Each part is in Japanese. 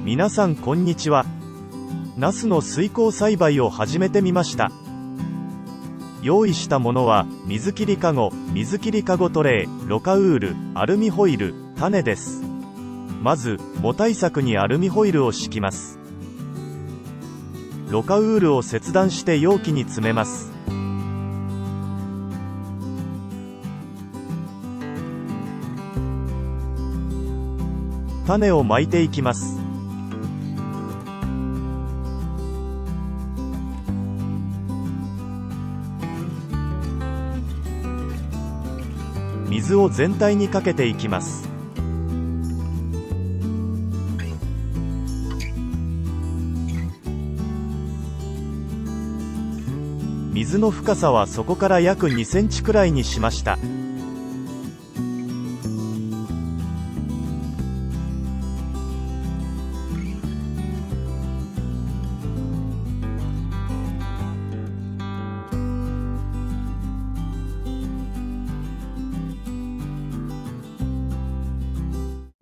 皆さんこんにちは。ナスの水耕栽培を始めてみました。用意したものは水切りかご、水切りかごトレイ、ロカウール、アルミホイル、種です。まず藻対策にアルミホイルを敷きます。ロカウールを切断して容器に詰めます。種をまいていきます。水を全体にかけていきます。水の深さはそこから約2センチくらいにしました。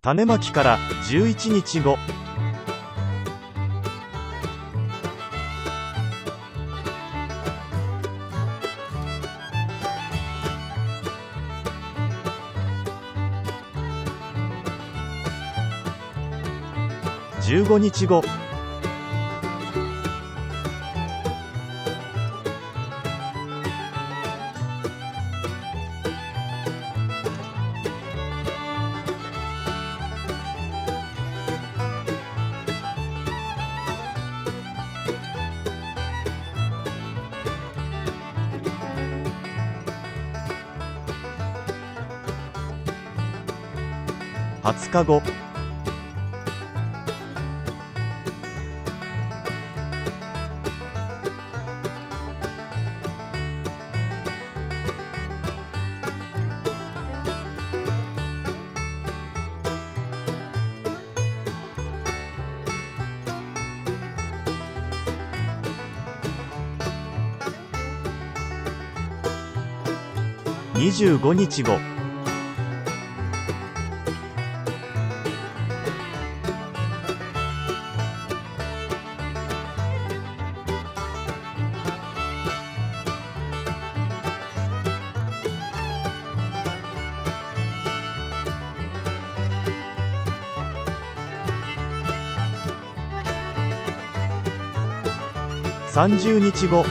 種まきから11日後。15日後。20日後。25日後。30日後。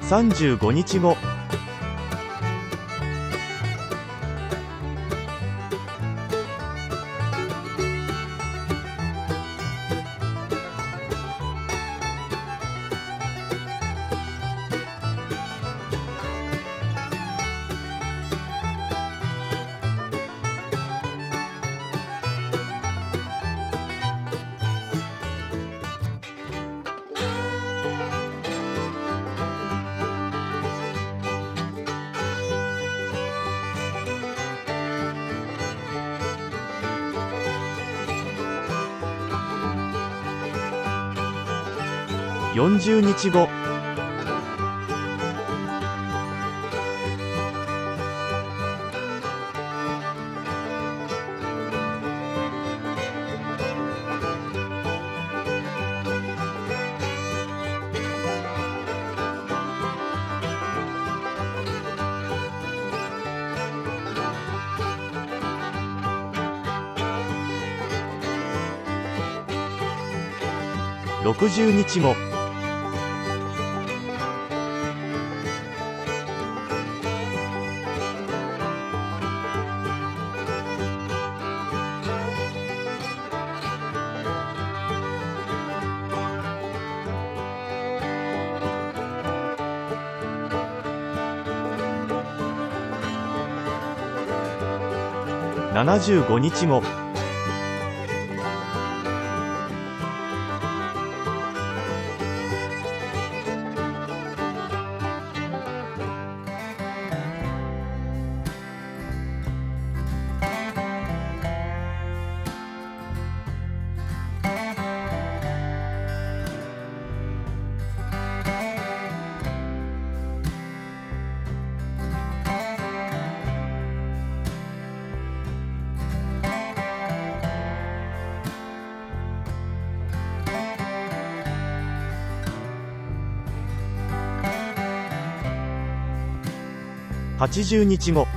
35日後。40日後。60日後。75日後。80日後。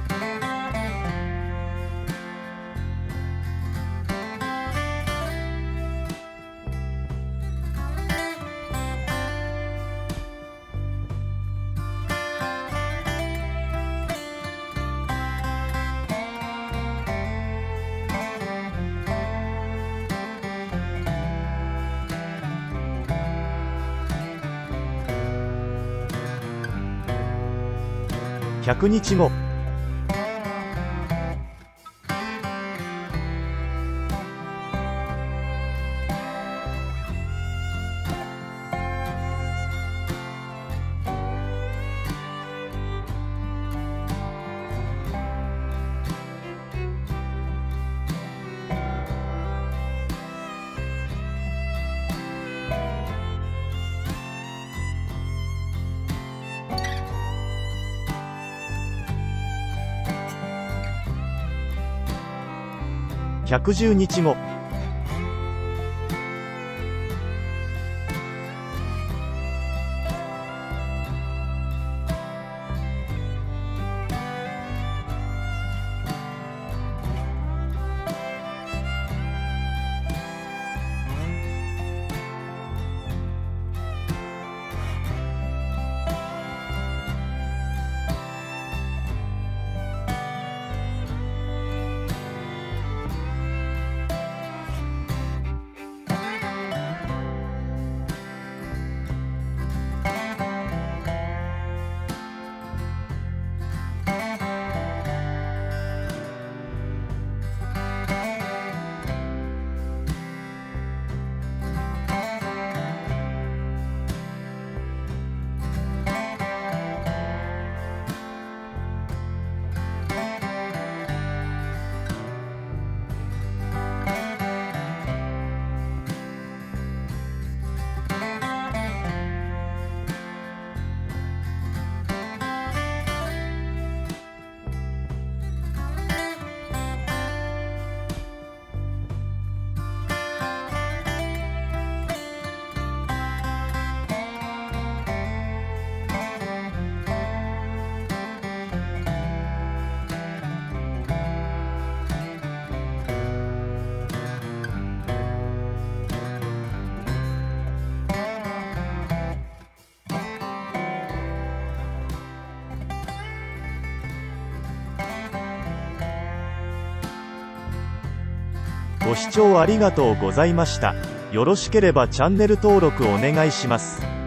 100日後。110日後。ご視聴ありがとうございました。よろしければチャンネル登録お願いします。